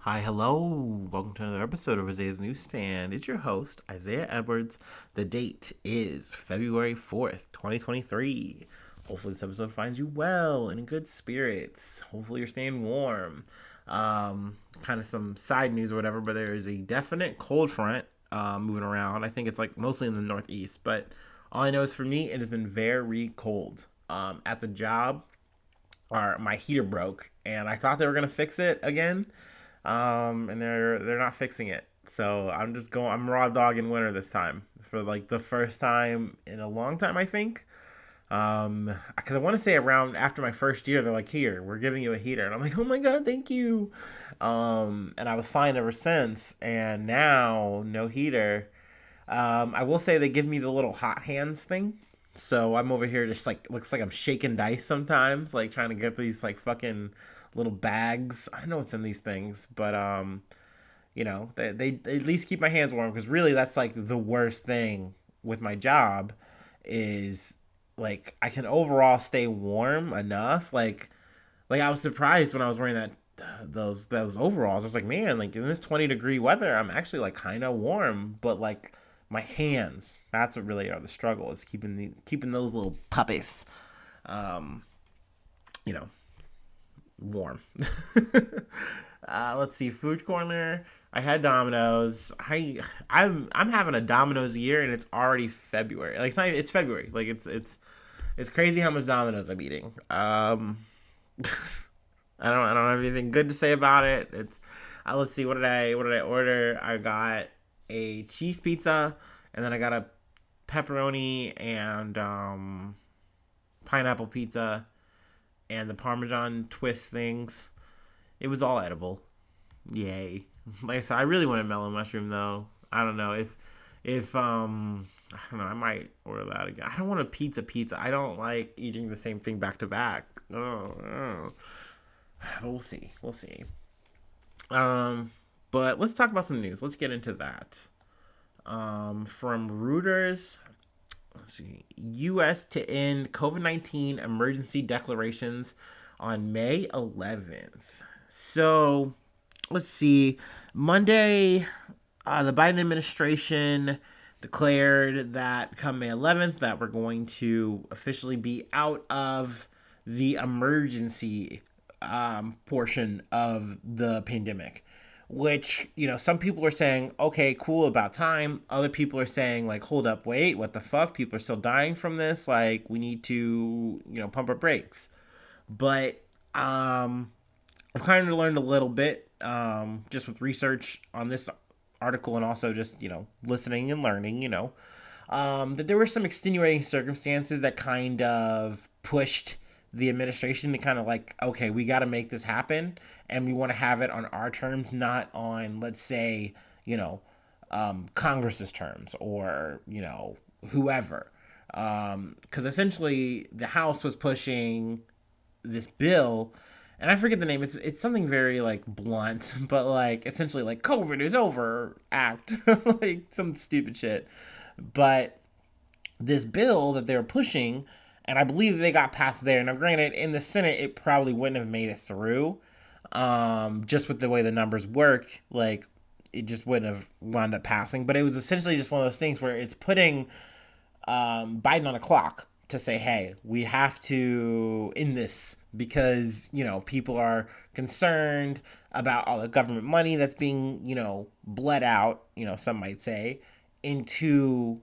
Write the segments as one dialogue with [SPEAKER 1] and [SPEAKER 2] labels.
[SPEAKER 1] Hi, hello. Welcome to another episode of Isaiah's Newsstand. It's your host, Isaiah Edwards. The date is February 4th, 2023. Hopefully, this episode finds you well and in good spirits. Hopefully, you're staying warm. Kind of some side news or whatever, but there is a definite cold front moving around. I think it's like mostly in the Northeast, but all I know is for me, it has been very cold. At the job, my heater broke, and I thought they were gonna fix it again, and they're not fixing it. So I'm raw dogging winter this time for like the first time in a long time, I think. Because I want to say around after my first year, they're like, "Here, we're giving you a heater," and I'm like, "Oh my god, thank you." And I was fine ever since, and now no heater. I will say they give me the little hot hands thing. So I'm over here just like looks like I'm shaking dice sometimes, like trying to get these like fucking little bags. I don't know what's in these things, but they at least keep my hands warm because really that's like the worst thing with my job is like I can overall stay warm enough. Like I was surprised when I was wearing those overalls. I was like, man, like in this 20-degree weather, I'm actually like kind of warm, but like my hands, that's what really are the struggle is keeping those little puppies, um, you know, warm. Let's see, food corner. I had Domino's. I'm having a Domino's year, and it's already February. Like it's February. Like it's crazy how much Domino's I'm eating. I don't have anything good to say about it. It's let's see, what did I order? I got a cheese pizza, and then I got a pepperoni and pineapple pizza and the Parmesan twist things. It was all edible. Yay! Like I said, I really want a mellow mushroom though. I don't know if I don't know. I might order that again. I don't want a pizza. I don't like eating the same thing back to back. No. But we'll see. We'll see. Um, but let's talk about some news. Let's get into that. From Reuters, let's see. U.S. to end COVID-19 emergency declarations on May 11th. So let's see. Monday, the Biden administration declared that come May 11th that we're going to officially be out of the emergency portion of the pandemic, which, some people are saying, okay, cool, about time. Other people are saying, like, hold up, wait, what the fuck? People are still dying from this. Like, we need to, pump our brakes. But I've kind of learned a little bit just with research on this article and also just, listening and learning, that there were some extenuating circumstances that kind of pushed the administration to kind of like, okay, we got to make this happen, and we want to have it on our terms, not on, let's say, Congress's terms or whoever, because essentially the House was pushing this bill, and I forget the name. It's something very like blunt, but like essentially like COVID is over act, like some stupid shit. But this bill that they were pushing, and I believe they got passed there. Now, granted, in the Senate, it probably wouldn't have made it through, just with the way the numbers work. Like, it just wouldn't have wound up passing. But it was essentially just one of those things where it's putting Biden on a clock to say, hey, we have to end this because, people are concerned about all the government money that's being, bled out, some might say, into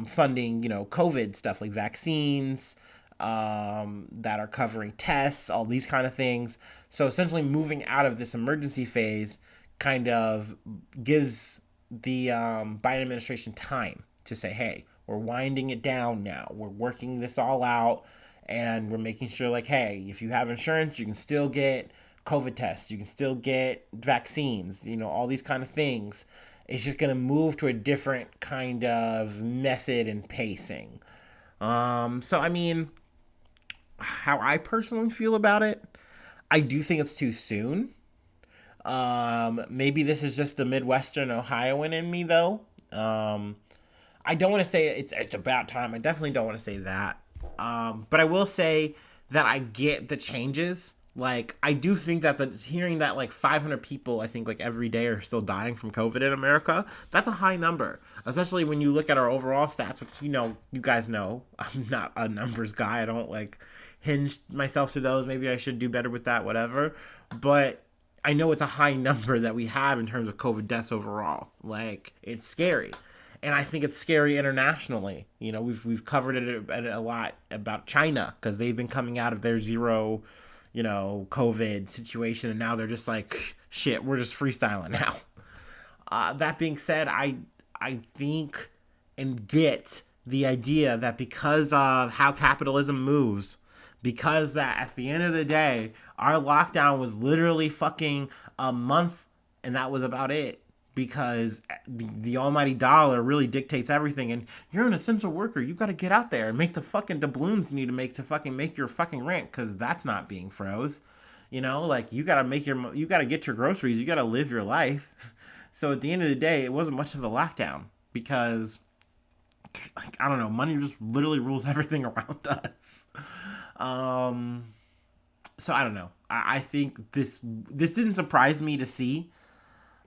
[SPEAKER 1] funding, COVID stuff like vaccines that are covering tests, all these kind of things. So essentially, moving out of this emergency phase kind of gives the Biden administration time to say, hey, we're winding it down now. We're working this all out, and we're making sure, like, hey, if you have insurance, you can still get COVID tests, you can still get vaccines, all these kind of things. It's just going to move to a different kind of method and pacing. So, I mean, how I personally feel about it, I do think it's too soon. Maybe this is just the Midwestern Ohioan in me, though. I don't want to say it's about time. I definitely don't want to say that. But I will say that I get the changes. Like, I do think that hearing that like 500 people, I think like every day are still dying from COVID in America, that's a high number. Especially when you look at our overall stats, which you guys know, I'm not a numbers guy. I don't like hinge myself to those. Maybe I should do better with that, whatever. But I know it's a high number that we have in terms of COVID deaths overall. Like, it's scary. And I think it's scary internationally. We've covered it a lot about China because they've been coming out of their zero, COVID situation, and now they're just like, shit, we're just freestyling now. That being said, I think and get the idea that because of how capitalism moves, because that at the end of the day, our lockdown was literally fucking a month, and that was about it. Because the almighty dollar really dictates everything, and you're an essential worker. You got to get out there and make the fucking doubloons you need to make fucking make your fucking rent, because that's not being froze. Like, you got to get your groceries. You got to live your life. So at the end of the day, it wasn't much of a lockdown because, like, I don't know, money just literally rules everything around us. So I don't know. I think this didn't surprise me to see.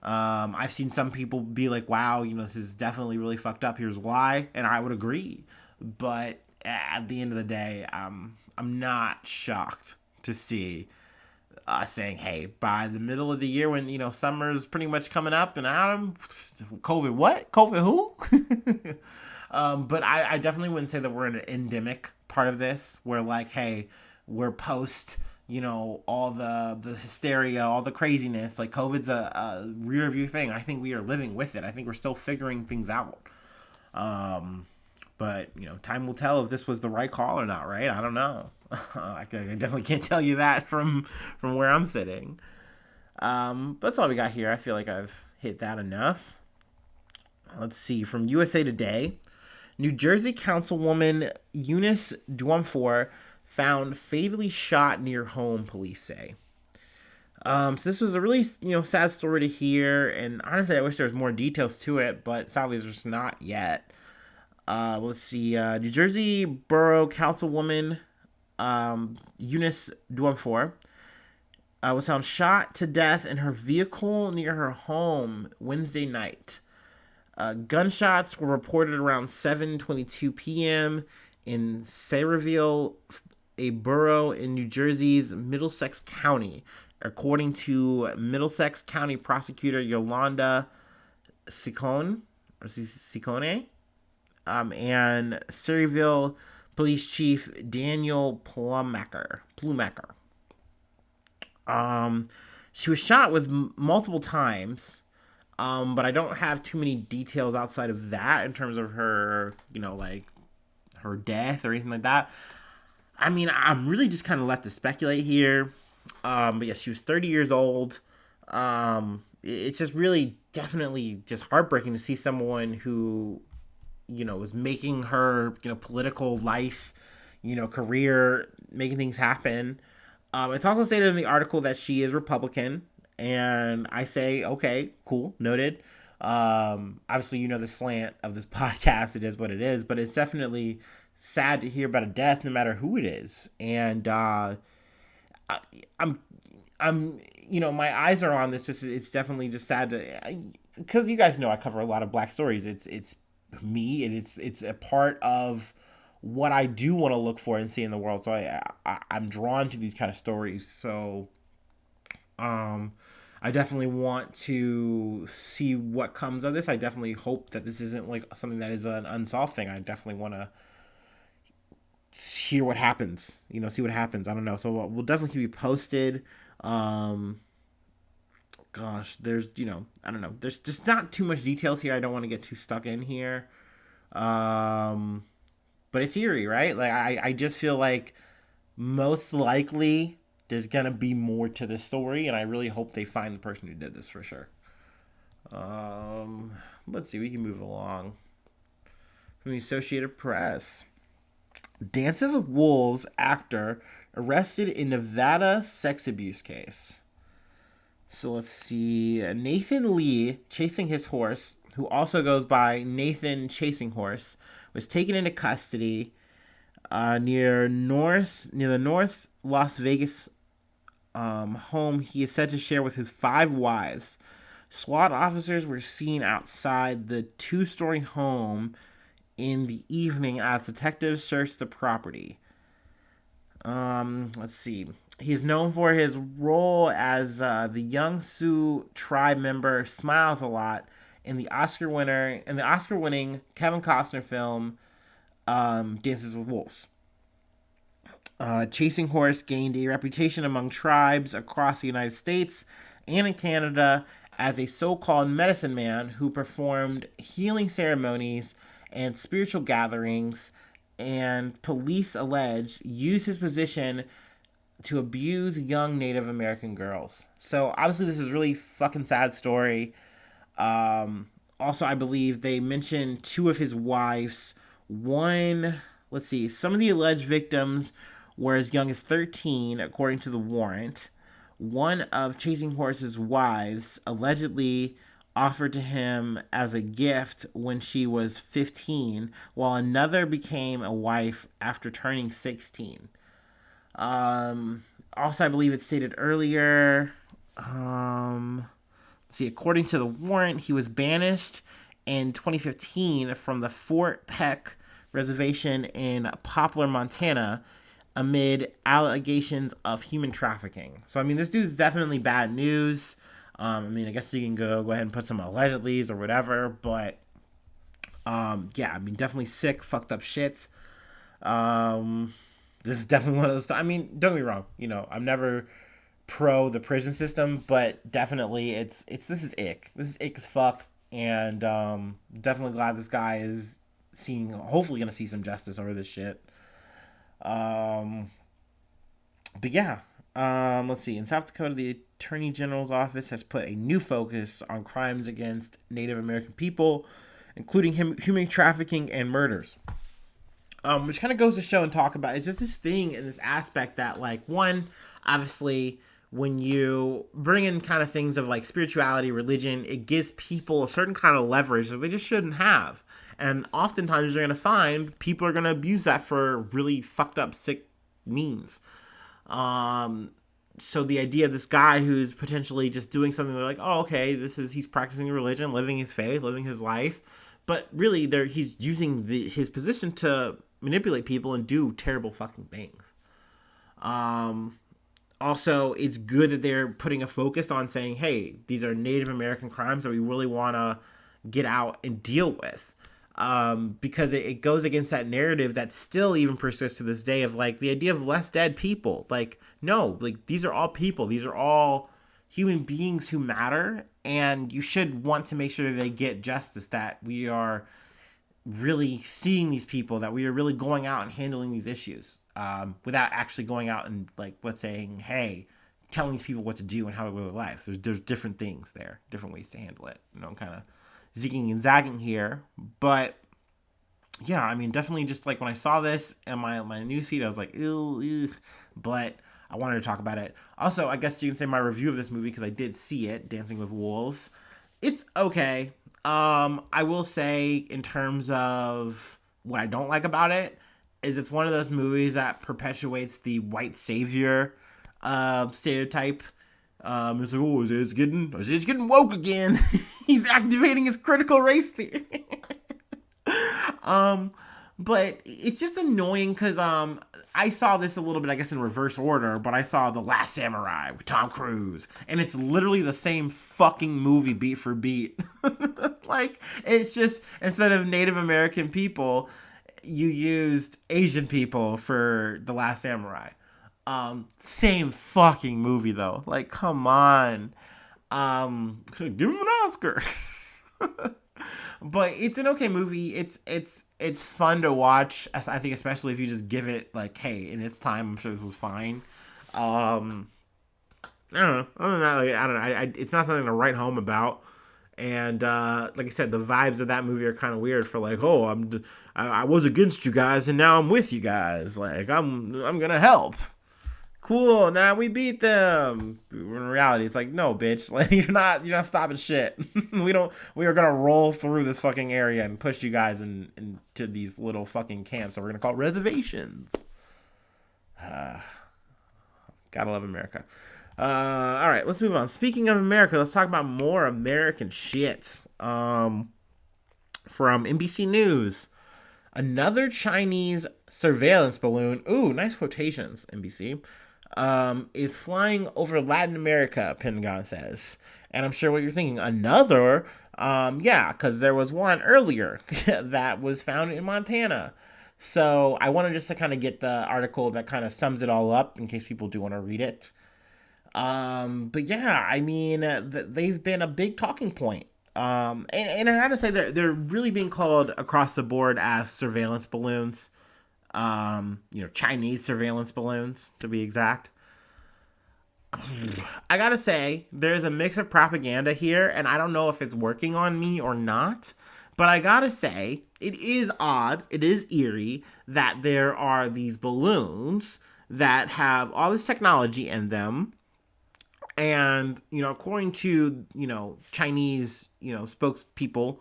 [SPEAKER 1] I've seen some people be like, wow, this is definitely really fucked up. Here's why. And I would agree. But at the end of the day, I'm not shocked to see saying, hey, by the middle of the year when, summer's pretty much coming up and autumn, COVID what? COVID who? But I definitely wouldn't say that we're in an endemic part of this where, like, hey, we're post all the hysteria, all the craziness. Like, COVID's a rear view thing. I think we are living with it. I think we're still figuring things out. But time will tell if this was the right call or not, right? I don't know. I definitely can't tell you that from where I'm sitting. That's all we got here. I feel like I've hit that enough. Let's see. From USA Today, New Jersey Councilwoman Eunice Dwumfor found fatally shot near home, police say. So this was a really, sad story to hear, and honestly, I wish there was more details to it, but sadly, there's just not yet. Let's see. New Jersey Borough Councilwoman Eunice Dwumfor was found shot to death in her vehicle near her home Wednesday night. Gunshots were reported around 7:22 p.m. in Sayreville, a borough in New Jersey's Middlesex County, according to Middlesex County Prosecutor Yolanda Ciccone, and Sayreville Police Chief Daniel Plumacher. She was shot with multiple times, but I don't have too many details outside of that in terms of her, like her death or anything like that. I mean, I'm really just kind of left to speculate here. But yeah, she was 30 years old. It's just really definitely just heartbreaking to see someone who, was making her, political life, career, making things happen. It's also stated in the article that she is Republican. And I say, okay, cool, noted. Obviously, the slant of this podcast. It is what it is. But it's definitely sad to hear about a death, no matter who it is. And I'm my eyes are on this. It's definitely just sad because you guys know I cover a lot of Black stories. It's me, and it's a part of what I do want to look for and see in the world. So I'm drawn to these kind of stories. So I definitely want to see what comes of this. I definitely hope that this isn't like something that is an unsolved thing. I definitely want to hear what happens, see what happens. I don't know. So we'll definitely keep you posted. There's, I don't know. There's just not too much details here. I don't want to get too stuck in here. But it's eerie, right? Like, I just feel like most likely there's going to be more to this story, and I really hope they find the person who did this for sure. Let's see. We can move along. From the Associated Press. Dances with Wolves actor arrested in Nevada sex abuse case. So let's see. Nathan Lee, chasing his horse, who also goes by Nathan Chasing Horse, was taken into custody near the North Las Vegas home he is said to share with his 5 wives. SWAT officers were seen outside the 2-story home in the evening as detectives searched the property. Let's see. He is known for his role as the young Sioux tribe member Smiles a Lot in the Oscar-winning Kevin Costner film Dances with Wolves. Chasing Horse gained a reputation among tribes across the United States and in Canada as a so-called medicine man who performed healing ceremonies and spiritual gatherings, and police allege used his position to abuse young Native American girls. So obviously this is a really fucking sad story. Also, I believe they mentioned 2 of his wives. One, let's see, some of the alleged victims were as young as 13, according to the warrant. One of Chasing Horse's wives allegedly offered to him as a gift when she was 15, while another became a wife after turning 16. Also, I believe it stated earlier, according to the warrant, he was banished in 2015 from the Fort Peck Reservation in Poplar, Montana, amid allegations of human trafficking. So, I mean, this dude's definitely bad news. I guess you can go ahead and put some allegedlys or whatever, but, yeah, I mean, definitely sick, fucked up shit. This is definitely one of those, don't get me wrong, I'm never pro the prison system, but definitely this is ick. This is ick as fuck, and, definitely glad this guy is hopefully gonna see some justice over this shit. But yeah, let's see. In South Dakota, the Attorney General's office has put a new focus on crimes against Native American people, including human trafficking and murders. Which kind of goes to show and talk about, it's just this thing and this aspect that, like, one, obviously, when you bring in kind of things of like spirituality, religion, it gives people a certain kind of leverage that they just shouldn't have. And oftentimes you're going to find people are going to abuse that for really fucked up, sick means. So the idea of this guy who's potentially just doing something, they're like, oh, okay, he's practicing religion, living his faith, living his life. But really, he's using his position to manipulate people and do terrible fucking things. Also, it's good that they're putting a focus on saying, hey, these are Native American crimes that we really want to get out and deal with. Because it goes against that narrative that still even persists to this day of, like, the idea of less dead people. Like, no, like, these are all people. These are all human beings who matter, and you should want to make sure that they get justice, that we are really seeing these people, that we are really going out and handling these issues, without actually going out and, like, let's say, hey, telling these people what to do and how to live their lives. There's different things there, different ways to handle it. I'm kind of zigging and zagging here, but yeah, I mean, definitely just like when I saw this in my newsfeed, I was like, ew, but I wanted to talk about it. Also, I guess you can say my review of this movie, because I did see it, Dancing with Wolves. It's okay. I will say, in terms of what I don't like about it, is it's one of those movies that perpetuates the white savior stereotype. It's like, oh, it's getting woke again. He's activating his critical race theory. But it's just annoying because I saw this a little bit, I guess, in reverse order, but I saw The Last Samurai with Tom Cruise, and it's literally the same fucking movie beat for beat. Like, it's just, instead of Native American people, you used Asian people for The Last Samurai. Same fucking movie though. Like, come on. Give him an Oscar. But it's an okay movie. It's fun to watch. I think, especially if you just give it, like, hey, in its time, I'm sure this was fine. I don't know. Other than that, like, I don't know. It's not something to write home about. And like I said, the vibes of that movie are kind of weird. For like, oh, I was against you guys, and now I'm with you guys. Like, I'm gonna help. Cool, now we beat them. In reality, it's like, no, bitch, like, you're not stopping shit. We are gonna roll through this fucking area and push you guys into these little fucking camps that we're gonna call reservations. Gotta love America. All right, let's move on. Speaking of America, let's talk about more American shit. From NBC News, another Chinese surveillance balloon. Ooh, nice quotations, NBC. Is flying over Latin America, Pentagon says. And I'm sure what you're thinking, another? Yeah, because there was one earlier that was found in Montana. So I wanted just to kind of get the article that kind of sums it all up in case people do want to read it. But yeah, I mean, they've been a big talking point. And I gotta say they're really being called across the board as surveillance balloons. Chinese surveillance balloons to be exact. I gotta say, there's a mix of propaganda here, and I don't know if it's working on me or not. But I gotta say, it is odd, it is eerie that there are these balloons that have all this technology in them. And, according to, Chinese, spokespeople,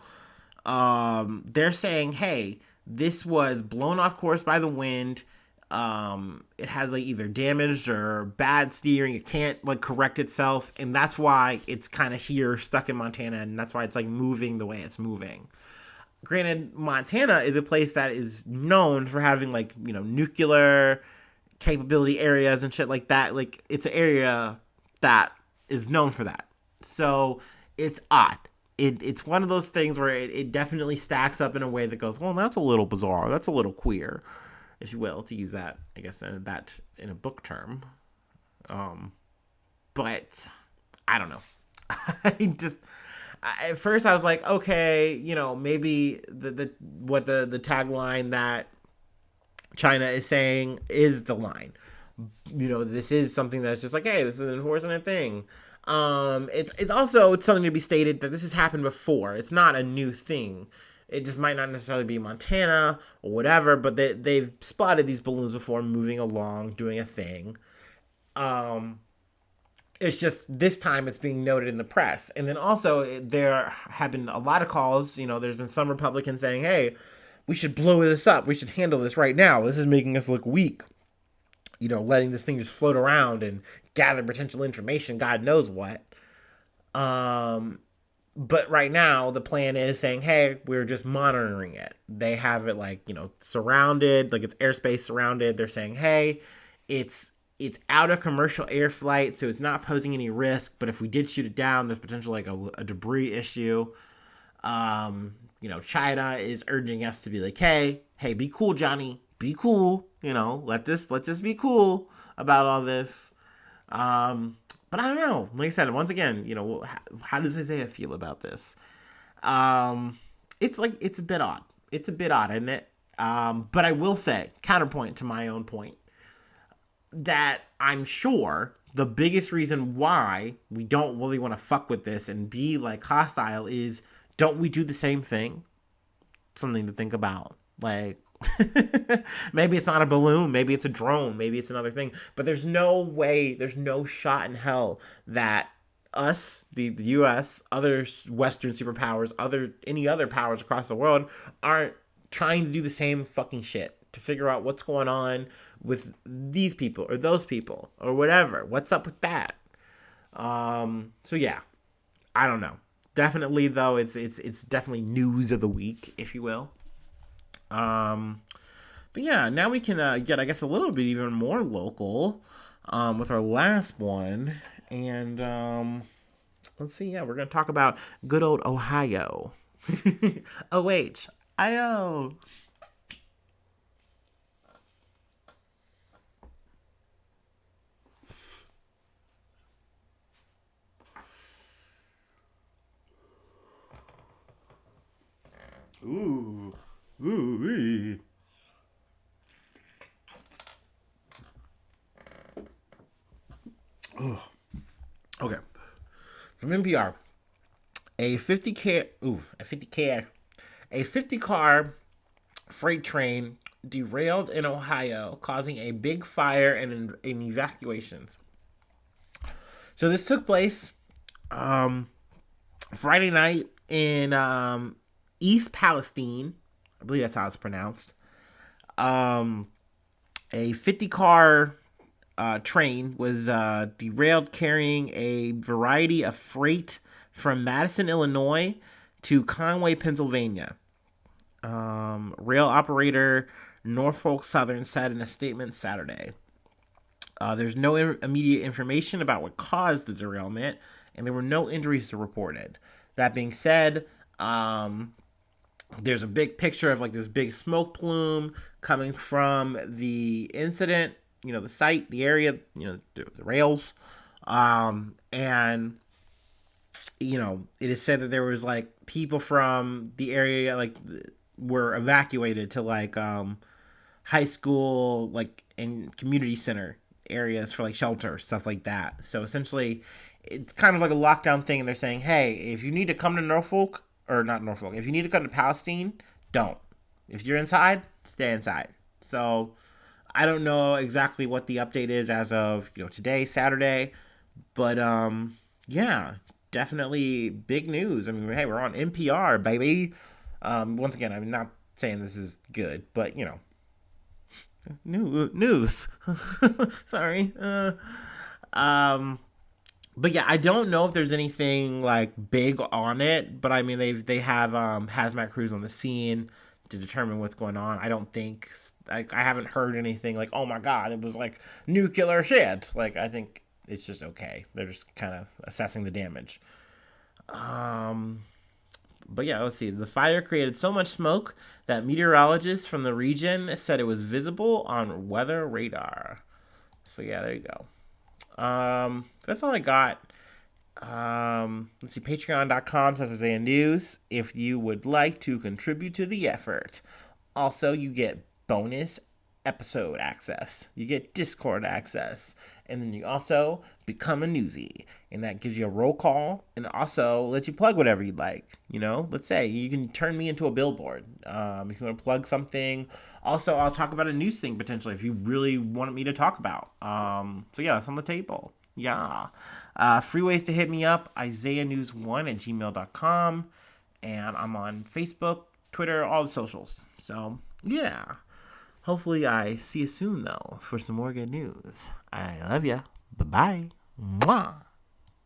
[SPEAKER 1] they're saying, hey, this was blown off course by the wind. It has like either damaged or bad steering. It can't like correct itself, and that's why it's kind of here stuck in Montana, and that's why it's like moving the way it's moving. Granted, Montana is a place that is known for having like nuclear capability areas and shit like that. Like it's an area that is known for that. So it's odd. It's one of those things where it definitely stacks up in a way that goes, well, that's a little bizarre. That's a little queer, if you will, to use that, I guess, that in a book term. But I don't know. I just at first I was like, okay, maybe the tagline that China is saying is the line. This is something that's just like, hey, this is an unfortunate thing. It's also something to be stated that this has happened before. It's not a new thing. It just might not necessarily be Montana or whatever, but they've spotted these balloons before moving along, doing a thing. It's just this time it's being noted in the press. And then also there have been a lot of calls, there's been some Republicans saying, hey, we should blow this up. We should handle this right now. This is making us look weak. Letting this thing just float around and gather potential information, God knows what. But right now, the plan is saying, hey, we're just monitoring it. They have it like, surrounded, like it's airspace surrounded. They're saying, hey, it's out of commercial air flight, so it's not posing any risk. But if we did shoot it down, there's potential like a debris issue. China is urging us to be like, hey, be cool, Johnny. Be cool. Let this be cool about all this. But I don't know. Like I said, once again, how does Isaiah feel about this? It's a bit odd. It's a bit odd, isn't it? But I will say, counterpoint to my own point, that I'm sure the biggest reason why we don't really want to fuck with this and be like hostile is, don't we do the same thing? Something to think about. Like, maybe it's not a balloon, maybe it's a drone, maybe it's another thing, but there's no way, there's no shot in hell that us, the US, other Western superpowers, any other powers across the world aren't trying to do the same fucking shit to figure out what's going on with these people or those people or whatever. What's up with that? So yeah, I don't know. Definitely though, it's definitely news of the week, if you will. But yeah, now we can get, I guess, a little bit even more local with our last one. And let's see. Yeah, we're going to talk about good old Ohio. O-H-I-O. Ooh. Ooh. Ooh. Okay. From NPR, a 50 car freight train derailed in Ohio, causing a big fire and evacuations. So this took place Friday night in East Palestine. I believe that's how it's pronounced. A 50 car train was derailed carrying a variety of freight from Madison, Illinois to Conway, Pennsylvania. Rail operator Norfolk Southern said in a statement Saturday. There's no immediate information about what caused the derailment, and there were no injuries reported. That being said, there's a big picture of like this big smoke plume coming from the incident, the site, the area, the rails. And, it is said that there was like people from the area, like, were evacuated to like high school, like, and community center areas for like shelter, stuff like that. So essentially, it's kind of like a lockdown thing. And they're saying, hey, if you need to come to Norfolk, or not Norfolk, if you need to come to Palestine, don't. If you're inside, stay inside. So I don't know exactly what the update is as of today, Saturday, but yeah, definitely big news. I mean, hey, we're on NPR, baby. Once again, I'm not saying this is good, but news. Sorry. But yeah, I don't know if there's anything like big on it, but I mean they have hazmat crews on the scene to determine what's going on. I don't think I haven't heard anything like, oh my god, it was like nuclear shit. Like, I think it's just okay. They're just kind of assessing the damage. But yeah, let's see. The fire created so much smoke that meteorologists from the region said it was visible on weather radar. So yeah, there you go. That's all I got. Let's see, patreon.com/Isaiah News if you would like to contribute to the effort. Also, you get bonus episode access. You get Discord access. And then you also become a newsie. And that gives you a roll call and also lets you plug whatever you'd like. Let's say you can turn me into a billboard. If you want to plug something. Also, I'll talk about a news thing potentially if you really want me to talk about. So yeah, that's on the table. Yeah. Free ways to hit me up, isaiahnews1@gmail.com. And I'm on Facebook, Twitter, all the socials. So yeah. Hopefully I see you soon, though, for some more good news. I love ya. Bye-bye. Mwah.